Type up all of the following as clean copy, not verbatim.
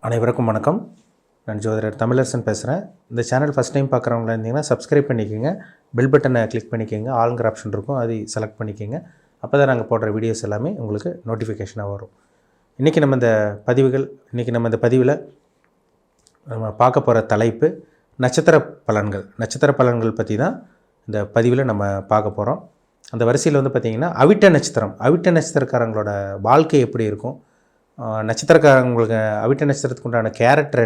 அனைவருக்கும் வணக்கம். நான் ஜோதிடர் தமிழரசன் பேசுகிறேன். இந்த சேனல் ஃபஸ்ட் டைம் பார்க்குறவங்களா இருந்தீங்கன்னா சப்ஸ்கிரைப் பண்ணிக்கோங்க, பெல் பட்டனை கிளிக் பண்ணிக்கோங்க, ஆளுங்கிற ஆப்ஷன் இருக்கும், அதை செலக்ட் பண்ணிக்கோங்க. அப்போ தான் நாங்கள் போடுற வீடியோஸ் எல்லாமே உங்களுக்கு நோட்டிஃபிகேஷனாக வரும். இன்றைக்கி நம்ம இந்த பதிவில் நம்ம பார்க்க போகிற தலைப்பு நட்சத்திர பலன்கள் பற்றி தான் இந்த பதிவில் நம்ம பார்க்க போகிறோம். அந்த வரிசையில் பார்த்திங்கன்னா அவிட்ட நட்சத்திரக்காரங்களோட வாழ்க்கை எப்படி இருக்கும், நட்சத்திரக்காரங்களுக்கு அவிட்ட நட்சத்திரத்துக்கு உண்டான கேரக்டர்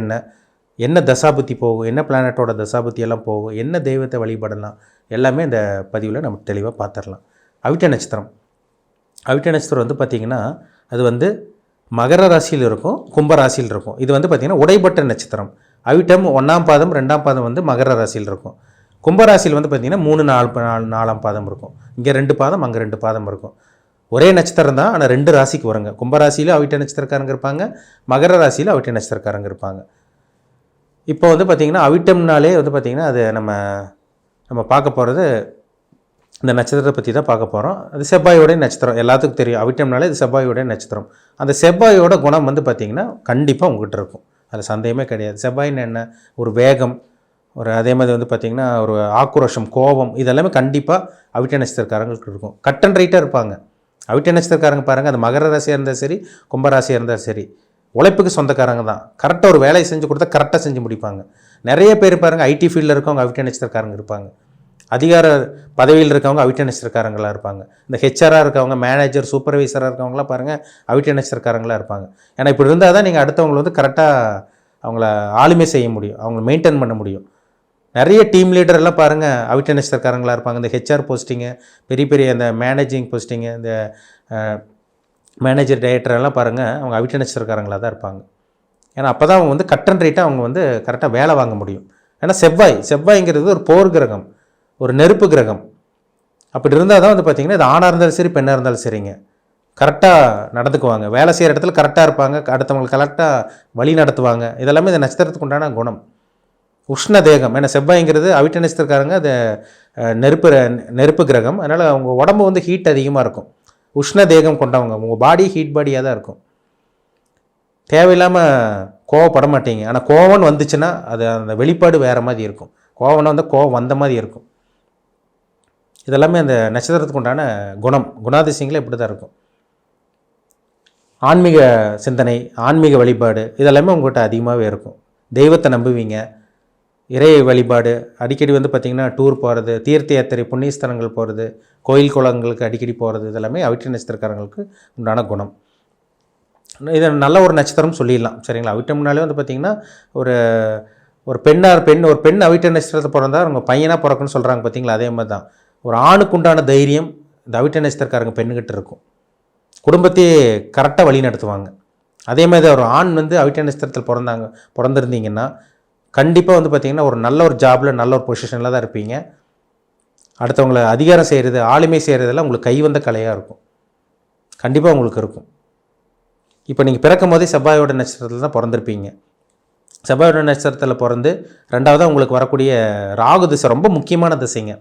என்ன தசாபுத்தி போகும், என்ன பிளானட்டோட தசாபுத்தி எல்லாம் போகும், என்ன தெய்வத்தை வழிபடலாம், எல்லாமே இந்த பதிவில் நம்ம தெளிவாக பார்த்துடலாம். அவிட்ட நட்சத்திரம் பார்த்திங்கன்னா அது மகர ராசியில் இருக்கும், கும்ப ராசியில் இருக்கும். இது பார்த்திங்கன்னா உடைப்பட்ட நட்சத்திரம். அவிட்டம் 1ஆம் பாதம் 2ஆம் பாதம் மகர ராசியில் இருக்கும். கும்பராசியில் பார்த்திங்கன்னா 3-4 பாதம் இருக்கும். இங்கே 2 பாதம், அங்கே 2 பாதம் இருக்கும். ஒரே நட்சத்திரம் தான், ஆனால் 2 ராசிக்கு வருங்க. கும்பராசியில் அவிட்ட நட்சத்திரக்காரங்க இருப்பாங்க, மகர ராசியில் அவிட்ட நட்சத்திரக்காரங்க இருப்பாங்க. இப்போ பார்த்திங்கன்னா அவிட்டம்னாலே பார்த்திங்கன்னா அது நம்ம பார்க்க போகிறது இந்த நட்சத்திரத்தை பற்றி தான் பார்க்க போகிறோம். அது செவ்வாயோடைய நட்சத்திரம், எல்லாத்துக்கும் தெரியும். அவிட்டம்னாலே இது செவ்வாயோடைய நட்சத்திரம். அந்த செவ்வாயோட குணம் பார்த்திங்கன்னா கண்டிப்பாக உங்கள்கிட்ட இருக்கும், அதில் சந்தேகமே கிடையாது. செவ்வாயின்னு என்ன, ஒரு வேகம், அதே மாதிரி பார்த்திங்கன்னா ஒரு ஆக்ரோஷம், கோபம், இதெல்லாமே கண்டிப்பாக அவிட்ட நட்சத்திரக்காரங்களுக்கு இருக்கும். கட் அண்ட் ரைட்டாக இருப்பாங்க. அவிட்ட நட்சத்திரக்காரங்க பாருங்கள், அது மகர ராசியாக இருந்தால் சரி, கும்பராசியாக இருந்தால் சரி, உழைப்புக்கு சொந்தக்காரங்க தான். கரெக்டாக ஒரு வேலையை செஞ்சு கொடுத்தா கரெக்டாக செஞ்சு முடிப்பாங்க. நிறைய பேர் பாருங்கள், ஐடி ஃபீல்டில் இருக்கவங்க அவிட்ட நட்சத்திரக்காரங்க இருப்பாங்க. அதிகார பதவியில் இருக்கவங்க அவிட்ட நட்சத்திரக்காரங்களாக இருப்பாங்க. இந்த ஹெச்ஆராக இருக்கவங்க, மேனேஜர், சூப்பர்வைசராக இருக்கவங்களாம் பாருங்கள் அவிட்ட நட்சத்திரக்காரங்களாக இருப்பாங்க. ஏன்னா இப்படி இருந்தால் தான் நீங்கள் அடுத்தவங்களை கரெக்டாக அவங்கள ஆளுமை செய்ய முடியும், அவங்கள மெயின்டைன் பண்ண முடியும். நிறைய டீம் லீடரெல்லாம் பாருங்கள் அவிட்ட நட்சத்திரக்காரங்களாக இருப்பாங்க. இந்த ஹெச்ஆர் போஸ்டிங்கு, பெரிய அந்த மேனேஜிங் போஸ்டிங்கு, இந்த மேனேஜர் டைரக்டரெல்லாம் பாருங்கள் அவங்க அவிட்ட நட்சத்திரக்காரங்களாக தான் இருப்பாங்க. ஏன்னா அப்போ தான் அவங்க கட் அண்ட் ரைட்டாக அவங்க கரெக்டாக வேலை வாங்க முடியும். ஏன்னா செவ்வாய்ங்கிறது ஒரு போர் கிரகம், ஒரு நெருப்பு கிரகம். அப்படி இருந்தால் தான் பார்த்திங்கன்னா இது ஆணாக இருந்தாலும் சரி, பெண்ணாக இருந்தாலும் சரிங்க, கரெக்டாக நடந்துக்குவாங்க. வேலை செய்கிற இடத்துல கரெக்டாக இருப்பாங்க, அடுத்தவங்களுக்கு கரெக்டாக வழி நடத்துவாங்க. இதெல்லாமே இந்த நட்சத்திரத்துக்கு உண்டான குணம். உஷ்ண தேகம், ஏன்னா செவ்வாய்ங்கிறது அவிட்ட நட்சத்திரக்காரங்க அது நெருப்பு கிரகம். அதனால் அவங்க உடம்பு ஹீட் அதிகமாக இருக்கும். உஷ்ண தேகம் கொண்டவங்க, உங்கள் பாடி ஹீட் பாடியாக தான் இருக்கும். தேவையில்லாமல் கோவப்பட மாட்டீங்க. ஆனால் கோவம் வந்துச்சுன்னா அது அந்த வெளிப்பாடு வேறு மாதிரி இருக்கும். கோவம்னா கோவம் வந்த மாதிரி இருக்கும். இதெல்லாமே அந்த நட்சத்திரத்துக்கு உண்டான குணாதிசயங்கள் இப்படி தான் இருக்கும். ஆன்மீக சிந்தனை, ஆன்மீக வழிபாடு இதெல்லாமே உங்கள்கிட்ட அதிகமாகவே இருக்கும். தெய்வத்தை நம்புவீங்க, இறை வழிபாடு, அடிக்கடி பார்த்திங்கன்னா டூர் போகிறது, தீர்த்த யாத்திரை, புண்ணியஸ்தலங்கள் போகிறது, கோயில் குளங்களுக்கு அடிக்கடி போகிறது, இதெல்லாமே அவிட்ட நட்சத்திரக்காரங்களுக்கு உண்டான குணம். இது நல்ல ஒரு நட்சத்திரம் சொல்லிடலாம், சரிங்களா. அவிட்டம்னாலே பார்த்திங்கன்னா ஒரு பெண் அவிட்ட நட்சத்திரத்தை பிறந்தால் அவங்க பையனாக பிறக்குன்னு சொல்கிறாங்க பார்த்திங்களா. அதே மாதிரி தான் ஒரு ஆணுக்கு உண்டான தைரியம் இந்த அவிட்ட நட்சத்திரக்காரங்க பெண்ணுக்கிட்ட இருக்கும். குடும்பத்தையே கரெக்டாக வழி நடத்துவாங்க. அதே மாதிரி ஒரு ஆண் அவிட்ட நட்சத்திரத்தில் பிறந்திருந்தீங்கன்னா கண்டிப்பாக பார்த்திங்கன்னா ஒரு நல்ல ஒரு ஜாபில், நல்ல ஒரு பொசிஷனில் தான் இருப்பீங்க. அடுத்தவங்களை அதிகாரம் செய்கிறது, ஆளுமை செய்கிறதெல்லாம் உங்களுக்கு கைவந்த கலையாக இருக்கும், கண்டிப்பாக உங்களுக்கு இருக்கும். இப்போ நீங்கள் பிறக்கும் போதே செவ்வாயோட நட்சத்திரத்தில் தான் பிறந்திருப்பீங்க. செவ்வாயோட நட்சத்திரத்தில் பிறந்து 2வதாக உங்களுக்கு வரக்கூடிய ராகு திசை ரொம்ப முக்கியமான திசைங்க.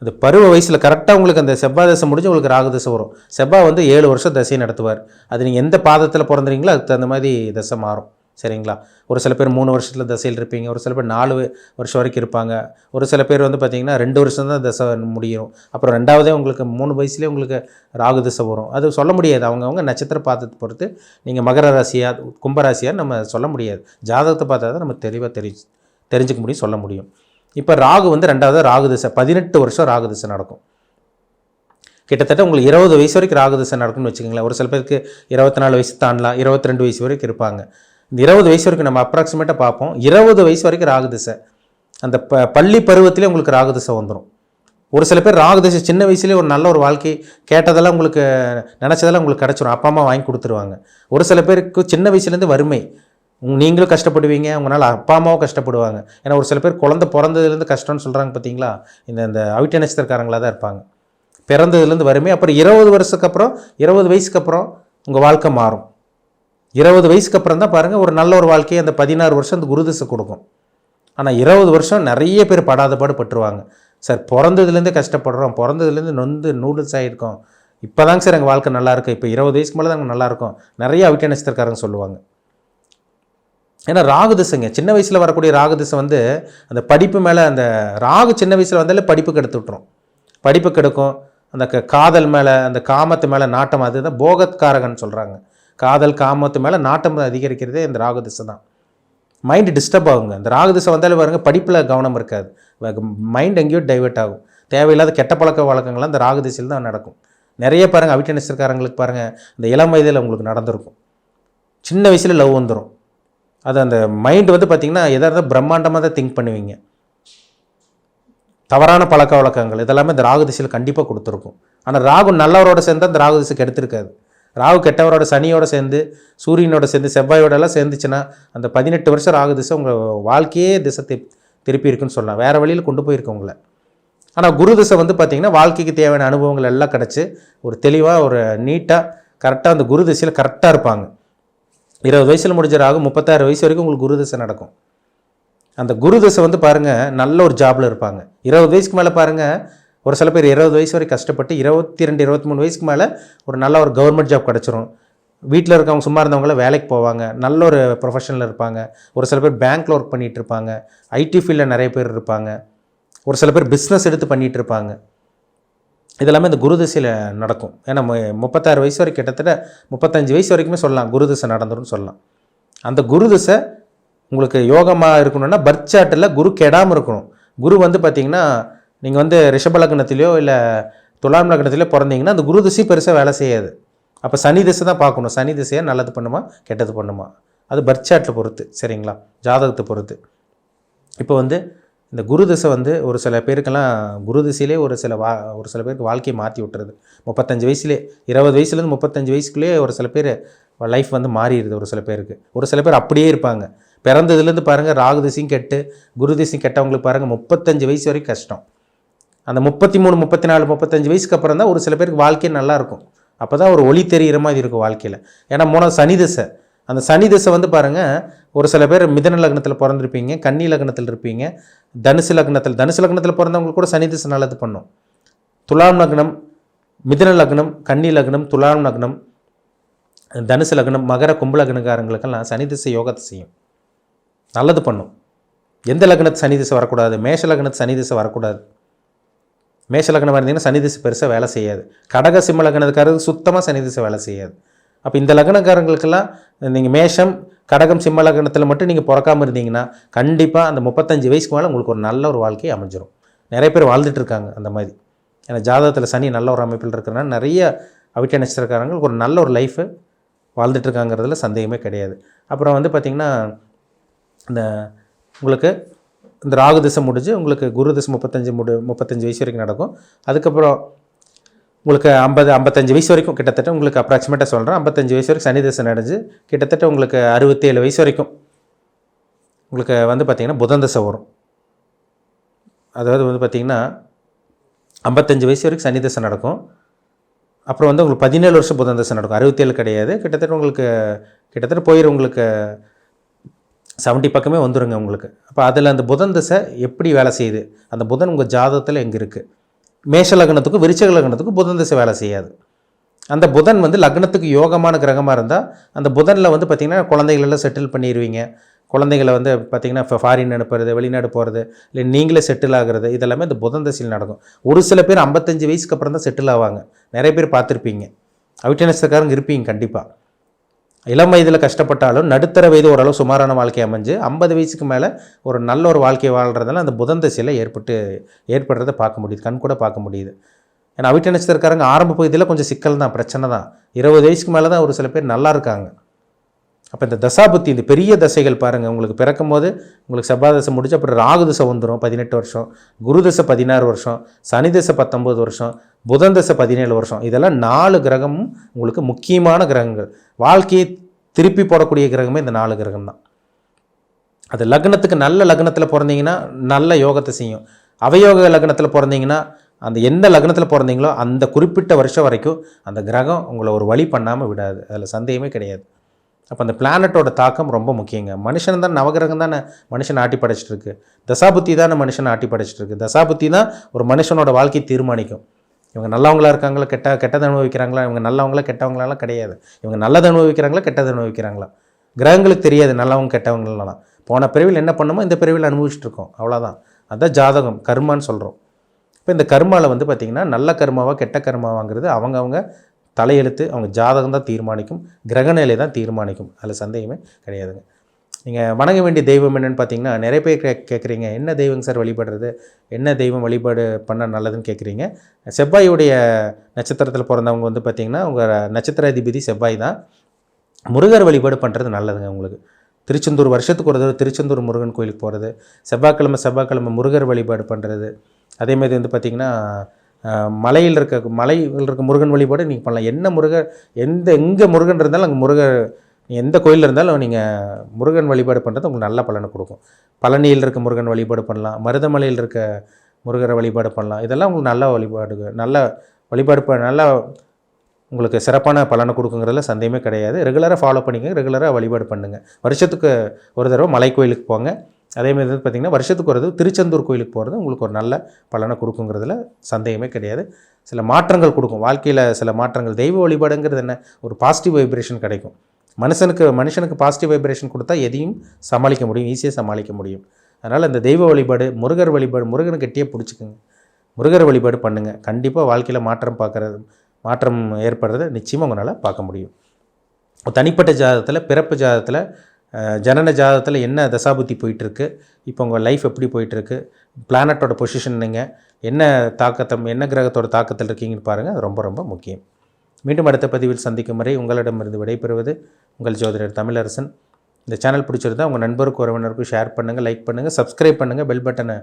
அது பருவ வயசில் கரெக்டாக உங்களுக்கு அந்த செவ்வாய் தசை முடிஞ்சு உங்களுக்கு ராகு தசை வரும். செவ்வாய் 7 வருஷம் தசையை நடத்துவார். அது நீங்கள் எந்த பாதத்தில் பிறந்துறீங்களோ அதுக்கு தகுந்த மாதிரி தசை மாறும், சரிங்களா. ஒரு சில பேர் 3 வருஷத்தில் தசையில் இருப்பீங்க, ஒரு சில பேர் 4 வருஷம் வரைக்கும் இருப்பாங்க, ஒரு சில பேர் பார்த்திங்கன்னா 2 வருஷம் தான் தசை முடியும். அப்புறம் 2வதே உங்களுக்கு 3 வயசுலேயே உங்களுக்கு ராகு தசை வரும். அது சொல்ல முடியாது, அவங்கவுங்க நட்சத்திர பாதத்தை பொறுத்து. நீங்கள் மகர ராசியா கும்பராசியா நம்ம சொல்ல முடியாது. ஜாதகத்தை பார்த்தா தான் நம்ம தெளிவாக தெரிஞ்சுக்க முடியும், சொல்ல முடியும். இப்போ ராகு 2வது ராகு தசை 18 வருஷம் ராகு தசை நடக்கும். கிட்டத்தட்ட உங்களுக்கு 20 வயசு வரைக்கும் ராகு தசை நடக்கும்னு வச்சுக்கோங்களேன். ஒரு சில பேருக்கு 24 வயசு தாண்டலாம், 22 வயசு வரைக்கும் இருப்பாங்க. இந்த 20 வயசு வரைக்கும் நம்ம அப்ராக்சிமேட்டாக பார்ப்போம். 20 வயசு வரைக்கும் ராகு திசை, அந்த பள்ளி பருவத்திலே உங்களுக்கு ராகு திசை வந்துடும். ஒரு சில பேர் ராகு திசை சின்ன வயசுலேயே ஒரு நல்ல ஒரு வாழ்க்கை, கேட்டதெல்லாம் உங்களுக்கு நினச்சதெல்லாம் உங்களுக்கு கிடச்சிரும், அப்பா அம்மா வாங்கி கொடுத்துருவாங்க. ஒரு சில பேருக்கு சின்ன வயசுலேருந்து வறுமை, நீங்களும் கஷ்டப்படுவீங்க, உங்களால் அப்பா அம்மாவும் கஷ்டப்படுவாங்க. ஏன்னா ஒரு சில பேர் குழந்தை பிறந்ததுலேருந்து கஷ்டம்னு சொல்கிறாங்க பார்த்தீங்களா, இந்த அவிட்ட நட்சத்திரக்காரங்களாக தான் இருப்பாங்க. பிறந்ததுலேருந்து வறுமை. அப்புறம் 20 வருஷத்துக்கு அப்புறம் 20 வயசுக்கு அப்புறம் உங்கள் வாழ்க்கை மாறும். 20 வயசுக்கு அப்புறம் தான் பாருங்கள் ஒரு நல்ல ஒரு வாழ்க்கையை அந்த 16 வருஷம் அந்த குரு திசை கொடுக்கும். ஆனால் 20 வருஷம் நிறைய பேர் படாத பாடு பட்டுருவாங்க. சார் பிறந்ததுலேருந்து கஷ்டப்படுறோம், பிறந்ததுலேருந்து நூடுல்ஸ் ஆகிருக்கோம், இப்போ தாங்க சார் எங்கள் வாழ்க்கை நல்லாயிருக்கு, இப்போ 20 வயசுக்கு மேலே தான் நல்லாயிருக்கும், நிறைய அவிட்ட நட்சத்திரக்காரங்க சொல்லுவாங்க. ஏன்னா ராகு திசைங்க, சின்ன வயசில் வரக்கூடிய ராகு திசை வந்து அந்த படிப்பு மேலே, அந்த ராகு சின்ன வயசில் வந்தாலே படிப்பு கெடுத்து விட்டுரும், படிப்பு கெடுக்கும். அந்த காதல் மேலே, அந்த காமத்து மேலே நாட்டம், அதுதான் போகத்காரகன்னு சொல்கிறாங்க. காதல் காமத்து மேலே நாட்டம் அதிகரிக்கிறதே இந்த ராகு திசை தான். மைண்டு டிஸ்டர்ப் ஆகுங்க. இந்த ராகு திசை வந்தாலே பாருங்க, படிப்பில் கவனம் இருக்காது, மைண்ட் எங்கேயோ டைவெர்ட் ஆகும். தேவையில்லாத கெட்ட பழக்க வழக்கங்கள்லாம் இந்த ராகு திசையில் தான் நடக்கும். நிறைய பாருங்கள் அவிட்ட நட்சத்திரக்காரங்களுக்கு பாருங்கள், இந்த இளம் வயதில் உங்களுக்கு நடந்திருக்கும், சின்ன வயசில் லவ் வந்துடும். அது அந்த மைண்டு வந்து பார்த்திங்கன்னா எதாக இருந்தால் பிரம்மாண்டமாக தான் திங்க் பண்ணுவீங்க. தவறான பழக்க வழக்கங்கள் இதெல்லாமே இந்த ராகு திசையில் கண்டிப்பாக கொடுத்துருக்கும். ஆனால் ராகு நல்லவரோட சேர்ந்து அந்த ராகு திசை கெடுத்துருக்காது. ராகு கெட்டவரோட, சனியோட சேர்ந்து, சூரியனோட சேர்ந்து, செவ்வாயோடலாம் சேர்ந்துச்சுன்னா அந்த 18 வருஷம் ராகு திசை உங்கள் வாழ்க்கையே திசை திருப்பி இருக்குன்னு சொல்லலாம், வேறு வழியில் கொண்டு போயிருக்கு உங்களை. ஆனால் குரு திசை வந்து பார்த்திங்கன்னா வாழ்க்கைக்கு தேவையான அனுபவங்கள் எல்லாம் கிடச்சி ஒரு தெளிவாக, ஒரு நீட்டாக, கரெக்டாக அந்த குரு திசையில் கரெக்டாக இருப்பாங்க. 20 வயசில் முடிஞ்ச ராகு 36 வயசு வரைக்கும் உங்களுக்கு குரு திசை நடக்கும். அந்த குரு திசை வந்து பாருங்கள் நல்ல ஒரு ஜாபில் இருப்பாங்க. 20 வயசுக்கு மேலே பாருங்கள், ஒரு சில பேர் 20 வயசு வரை கஷ்டப்பட்டு 22 23 வயசுக்கு மேலே ஒரு நல்ல ஒரு கவர்மெண்ட் ஜாப் கிடச்சிரும். வீட்டில் இருக்கவங்க சும்மா இருந்தவங்கள வேலைக்கு போவாங்க, நல்ல ஒரு ப்ரொஃபஷனில் இருப்பாங்க. ஒரு சில பேர் பேங்க்கில் ஒர்க் பண்ணிகிட்டு இருப்பாங்க, ஐடி ஃபீல்டில் நிறைய பேர் இருப்பாங்க. ஒரு சில பேர் பிஸ்னஸ் எடுத்து பண்ணிகிட்டு இருப்பாங்க. இதெல்லாமே இந்த குரு திசையில் நடக்கும். ஏன்னா 36 வயசு வரைக்கும், கிட்டத்தட்ட 35 வயசு வரைக்குமே சொல்லலாம் குரு திசை நடந்துரும்னு சொல்லலாம். அந்த குரு திசை உங்களுக்கு யோகமாக இருக்கணும்னா பர்த் சார்ட்டில் குரு கெடாமல் இருக்கணும். குரு வந்து பார்த்திங்கன்னா நீங்கள் வந்து ரிஷப லக்னத்திலையோ இல்லை துலாம் லக்னத்திலையோ பிறந்தீங்கன்னா அந்த குரு திசை பெருசாக வேலை செய்யாது. அப்போ சனி திசை தான் பார்க்கணும், சனி திசையை நல்லது பண்ணுமா கெட்டது பண்ணுமா, அது பர்த் சார்ட்டில் பொறுத்து, சரிங்களா, ஜாதகத்தை பொறுத்து. இப்போ வந்து இந்த குரு திசை வந்து ஒரு சில பேருக்கெல்லாம் குரு திசையிலே ஒரு சில பேருக்கு வாழ்க்கையை மாற்றி விட்டுறது. 35 வயசுலேயே, 20 வயசுலேருந்து 35 வயசுக்குள்ளேயே ஒரு சில பேர் லைஃப் வந்து மாறிடுது. ஒரு சில பேருக்கு, ஒரு சில பேர் அப்படியே இருப்பாங்க. பிறந்ததுலேருந்து பாருங்கள் ராகு திசையும் கெட்டு குரு திசையும் கெட்டவங்களுக்கு பாருங்கள் 35 வயசு வரைக்கும் கஷ்டம். அந்த 33 34 35 வயசுக்கு அப்புறம் தான் ஒரு சில பேருக்கு வாழ்க்கையே நல்லாயிருக்கும். அப்போ தான் ஒரு ஒளி தெரிகிற மாதிரி இருக்கும் வாழ்க்கையில். ஏன்னா 3 சனி திசை, அந்த சனி திசை வந்து பாருங்கள், ஒரு சில பேர் மிதன லக்னத்தில் பிறந்திருப்பீங்க, கன்னி லக்னத்தில் இருப்பீங்க, தனுசு லக்னத்தில் பிறந்தவங்களுக்கு கூட சனி திசை நல்லது பண்ணும். துலாம் லக்னம், மிதன லக்னம், கன்னி லக்னம், துலாம் லக்னம், தனுசு லக்னம், மகர கும்ப லக்னக்காரங்களுக்கெல்லாம் சனி திசை யோகத்தை செய்யும், நல்லது பண்ணும். எந்த லக்னத்து சனி திசை வரக்கூடாது? மேஷ லக்னத்து சனி திசை வரக்கூடாது. மேஷ லக்னமாக இருந்தீங்கன்னா சனி திசை பெருசாக வேலை செய்யாது. கடக சிம்ம லக்னத்துக்காரருக்கு சுத்தமாக சனி திசை வேலை செய்யாது. அப்போ இந்த லக்னக்காரங்களுக்கெல்லாம் நீங்கள் மேஷம் கடகம் சிம்ம லக்னத்தில் மட்டும் நீங்கள் பிறக்காமல் இருந்தீங்கன்னா கண்டிப்பாக அந்த 35 வயசுக்கு மேலே உங்களுக்கு ஒரு நல்ல ஒரு வாழ்க்கையை அமைஞ்சிரும். நிறைய பேர் வாழ்ந்துட்டு இருக்காங்க அந்த மாதிரி. ஏன்னா ஜாதகத்தில் சனி நல்ல ஒரு அமைப்பில் இருக்கிறனால நிறைய அவிட்ட நட்சத்திரக்காரங்களுக்கு ஒரு நல்ல ஒரு லைஃபு வாழ்ந்துட்டுருக்காங்கிறதுல சந்தேகமே கிடையாது. அப்புறம் வந்து பார்த்திங்கன்னா இந்த உங்களுக்கு இந்த ராகு திசை முடிஞ்சு உங்களுக்கு குரு திசை 35 வயசு வரைக்கும் நடக்கும். அதுக்கப்புறம் உங்களுக்கு 55 வயசு வரைக்கும் கிட்டத்தட்ட உங்களுக்கு அப்ராக்சிமேட்டாக சொல்கிறேன், 55 வயசு வரைக்கும் சனி திசை நடந்து கிட்டத்தட்ட உங்களுக்கு 67 வயசு வரைக்கும் உங்களுக்கு வந்து பார்த்திங்கன்னா புதன் திசை வரும். அதாவது வந்து பார்த்திங்கன்னா 55 வயசு வரைக்கும் சனி திசை நடக்கும். அப்புறம் வந்து உங்களுக்கு 17 வருஷம் புதன் திசை நடக்கும், 67 கிடையாது. கிட்டத்தட்ட போயிடும் உங்களுக்கு 70 பக்கமே வந்துடுங்க உங்களுக்கு. அப்போ அதில் அந்த புதன் திசை எப்படி வேலை செய்யுது, அந்த புதன் உங்கள் ஜாதகத்தில் எங்கே இருக்குது? மேஷ லக்னத்துக்கும் விருச்சிக லக்னத்துக்கும் புதன் திசை வேலை செய்யாது. அந்த புதன் வந்து லக்னத்துக்கு யோகமான கிரகமாக இருந்தால் அந்த புதனில் வந்து பார்த்திங்கன்னா குழந்தைகளெல்லாம் செட்டில் பண்ணிடுவீங்க. குழந்தைகளை வந்து பார்த்திங்கன்னா இப்போ ஃபாரின் அனுப்புறது, வெளிநாடு போகிறது, இல்லை நீங்களே செட்டில் ஆகிறது, இதெல்லாமே இந்த புதன் திசையில் நடக்கும். ஒரு சில பேர் 55 வயசுக்கு அப்புறம் தான் செட்டில் ஆவாங்க. நிறைய பேர் பார்த்துருப்பீங்க, அவிட்ட நட்சத்திரக்காரங்க இருப்பீங்க கண்டிப்பாக. இளம் வயதில் கஷ்டப்பட்டாலும் நடுத்தர வயது ஓரளவு சுமாரான வாழ்க்கை அமைஞ்சு 50 வயசுக்கு மேலே ஒரு நல்ல ஒரு வாழ்க்கையை வாழ்கிறதுனால அந்த புதன் திசையில் ஏற்படுறதை பார்க்க முடியுது, கண் கூட பார்க்க முடியுது. ஏன்னா அவிட்ட நட்சத்திரக்காரங்க ஆரம்ப பகுதியில் கொஞ்சம் சிக்கல் தான், பிரச்சனை தான். 20 வயசுக்கு மேலே தான் ஒரு சில பேர் நல்லா இருக்காங்க. அப்போ இந்த தசாபுத்தி, இந்த பெரிய தசைகள் பாருங்கள், உங்களுக்கு பிறக்கும் போது உங்களுக்கு செவ்வாய் தசை முடிச்சு அப்புறம் ராகு தசை வந்துடும் 18 வருஷம், குரு தசை 16 வருஷம், சனி தசை 19 வருஷம், புதன் தசை 17 வருஷம். இதெல்லாம் 4 கிரகமும் உங்களுக்கு முக்கியமான கிரகங்கள். வாழ்க்கையை திருப்பி போடக்கூடிய கிரகமே இந்த 4 கிரகம் தான். அது லக்னத்துக்கு நல்ல லக்னத்தில் பிறந்தீங்கன்னா நல்ல யோகத்தை செய்யும். அவயோக லக்னத்தில் பிறந்தீங்கன்னா அந்த எந்த லக்னத்தில் பிறந்தீங்களோ அந்த குறிப்பிட்ட வருஷம் வரைக்கும் அந்த கிரகம் உங்களை ஒரு வழி பண்ணாமல் விடாது, அதில் சந்தேகமே கிடையாது. அப்போ அந்த பிளானட்டோட தாக்கம் ரொம்ப முக்கியங்க. மனுஷன் தான், நவகிரகம் தானே மனுஷனை ஆட்டி படைச்சிட்டு இருக்கு, தசாபுத்தி தானே மனுஷனை ஆட்டி படைச்சிட்டு இருக்கு. தசாபுத்தி தான் ஒரு மனுஷனோட வாழ்க்கையை தீர்மானிக்கும். இவங்க நல்லவங்களா இருக்காங்களா, கெட்டதை அனுபவிக்கிறாங்களா, இவங்க நல்லவங்களா கெட்டவங்களாலாம் கிடையாது. இவங்க நல்லதை அனுபவிக்கிறாங்களா, கெட்டதை அனுபவிக்கிறாங்களா, கிரகங்களுக்கு தெரியாது நல்லவங்க கெட்டவங்கலாம். போன பிறவியில் என்ன பண்ணமோ இந்த பிறவியில் அனுபவிச்சுட்டு இருக்கோம், அவ்வளோதான். அதுதான் ஜாதகம், கர்மான்னு சொல்கிறோம். இப்போ இந்த கர்மாவில் வந்து பார்த்திங்கன்னா நல்ல கர்மாவா கெட்ட கர்மாவாங்கிறது அவங்க தலையெழுத்து, அவங்க ஜாதகம் தான் தீர்மானிக்கும், கிரகநிலை தான் தீர்மானிக்கும். அதில் சந்தேகமே கிடையாதுங்க. நீங்கள் வணங்க வேண்டிய தெய்வம் என்னென்னு பார்த்தீங்கன்னா, நிறைய பேர் கேட்குறீங்க, என்ன தெய்வங்க சார் வழிபடுறது, என்ன தெய்வம் வழிபாடு பண்ணால் நல்லதுன்னு கேட்குறீங்க. செவ்வாயுடைய நட்சத்திரத்தில் பிறந்தவங்க வந்து பார்த்திங்கன்னா உங்கள் நட்சத்திராதிபதி செவ்வாய் தான். முருகர் வழிபாடு பண்ணுறது நல்லதுங்க. உங்களுக்கு திருச்செந்தூர் வருஷத்துக்கு ஒரு தடவை திருச்செந்தூர் முருகன் கோயிலுக்கு போகிறது, செவ்வாய்க்கிழமை முருகர் வழிபாடு பண்ணுறது. அதேமாதிரி வந்து பார்த்திங்கன்னா மலையில் இருக்க முருகன் வழிபாடு நீங்கள் பண்ணலாம். எங்கே முருகன் இருந்தாலும் அங்கே முருகர், எந்த கோயிலில் இருந்தாலும் நீங்கள் முருகன் வழிபாடு பண்ணுறது உங்களுக்கு நல்ல பலனை கொடுக்கும். பழனியில் இருக்க முருகன் வழிபாடு பண்ணலாம், மருதமலையில் இருக்க முருகரை வழிபாடு பண்ணலாம். இதெல்லாம் உங்களுக்கு நல்ல வழிபாடு நல்லா உங்களுக்கு சிறப்பான பலனை கொடுக்குங்கிறதுல சந்தேகமே கிடையாது. ரெகுலராக ஃபாலோ பண்ணிக்கங்க, ரெகுலராக வழிபாடு பண்ணுங்கள். வருஷத்துக்கு ஒரு தடவை மலை கோயிலுக்கு போங்க. அதேமாதிரி வந்து பார்த்திங்கன்னா வருஷத்துக்கு ஒரு திருச்செந்தூர் கோயிலுக்கு போகிறது உங்களுக்கு ஒரு நல்ல பலனை கொடுக்குங்கிறதுல சந்தேகமே கிடையாது. சில மாற்றங்கள் கொடுக்கும் வாழ்க்கையில், சில மாற்றங்கள். தெய்வ வழிபாடுங்கிறது என்ன, ஒரு பாசிட்டிவ் வைப்ரேஷன் கிடைக்கும். மனுஷனுக்கு பாசிட்டிவ் வைப்ரேஷன் கொடுத்தா எதையும் சமாளிக்க முடியும், ஈஸியாக சமாளிக்க முடியும். அதனால் இந்த தெய்வ வழிபாடு, முருகர் வழிபாடு, முருகனை கெட்டியாக பிடிச்சிக்குங்க, முருகர் வழிபாடு பண்ணுங்கள். கண்டிப்பாக வாழ்க்கையில் மாற்றம் ஏற்படுறத நிச்சயமாக உங்களால் பார்க்க முடியும். தனிப்பட்ட ஜாதகத்தில், பிறப்பு ஜாதகத்தில், ஜனன ஜாதகத்தில் என்ன தசாபுத்தி போயிட்டுருக்கு, இப்போ உங்கள் லைஃப் எப்படி போயிட்டுருக்கு, பிளானட்டோட பொசிஷன் என்ன கிரகத்தோட தாக்கத்தில் இருக்கீங்கன்னு பாருங்கள். அது ரொம்ப ரொம்ப முக்கியம். மீண்டும் அடுத்த பதிவில் சந்திக்கும் வரை உங்களிடமிருந்து விடைபெறுவது உங்கள் ஜோதிடர் தமிழரசன். இந்த சேனல் பிடிச்சிருந்தா உங்கள் நண்பருக்கு உறவினருக்கும் ஷேர் பண்ணுங்கள், லைக் பண்ணுங்கள், சப்ஸ்கிரைப் பண்ணுங்கள், பெல் பட்டனை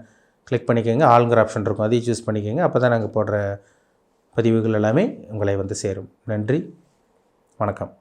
கிளிக் பண்ணிக்கோங்க. ஆளுங்கிற ஆப்ஷன் இருக்கும், அதையும் சூஸ் பண்ணிக்கோங்க. அப்போ தான் நாங்கள் போடுற பதிவுகள் எல்லாமே உங்களை வந்து சேரும். நன்றி, வணக்கம்.